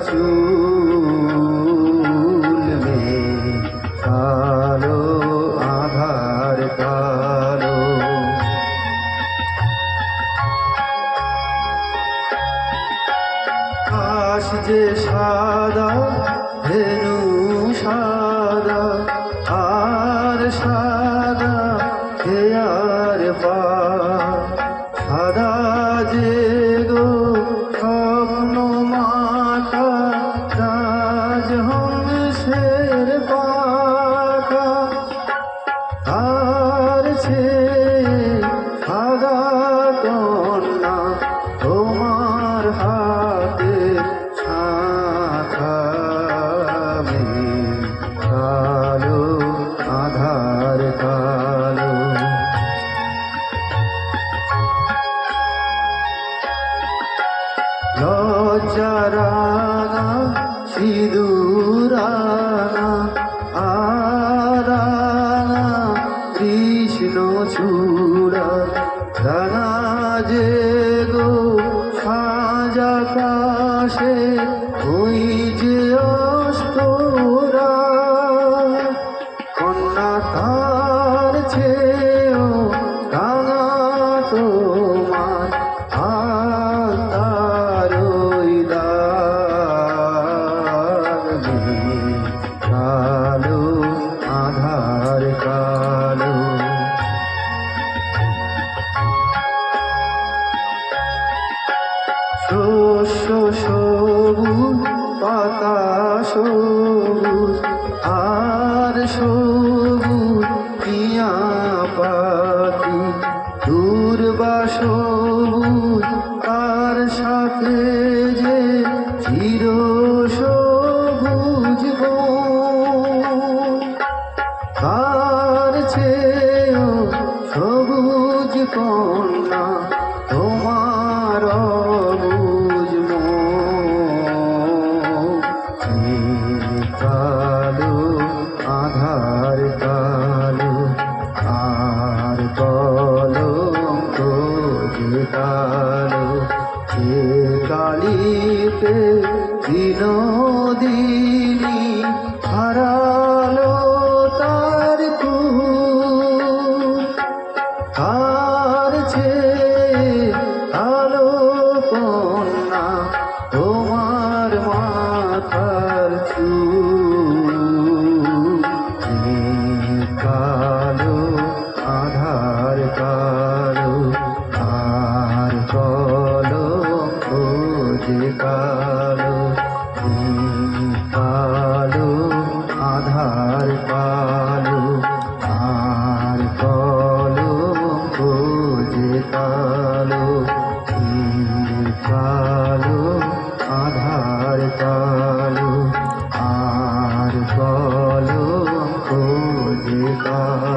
চুল কালো আধার কালো। আকাশ যে সাদা ধেনু সাদা আর সাদা হেয়ার পা সাদা যে গো স্বপ্ন মাতা রাজহংসের পাতা তার চেয়ে সাদা কন্যা তোমার হাতে ছাখাবে কালো আধার কালো। লজ্জারাঙা সিঁদুরাঙা আরাঙা কৃষ্ণ চূড়া রাঙা যে গো সাজা কাশে ওই যে অস্তরা কন্যা তার চেয়েও রাঙা তোমার আলতার ওই দাগে কালো আধার কালো। শস্য সবুজ পাতা সবুজ আর সবুজ টিয়া পাখি দূর্বা সবুজ তার সাথে যে চির সবুজ বন তার চেয়েও সবুজ কন্যা তোমার অবুজ মন কালো আধার কালো আর কলঙ্ক যে কালো যে কালিতে বিনোদিনী হারালো তার কুল তার চেয়ে কালো কন্যা তোমার মাথার চুল কালো আধার কালো আর কলঙ্ক যে কালো কালো আধার কালো আর কলঙ্ক যে কালো কালো আধার কালো আর কলঙ্ক যে কালো।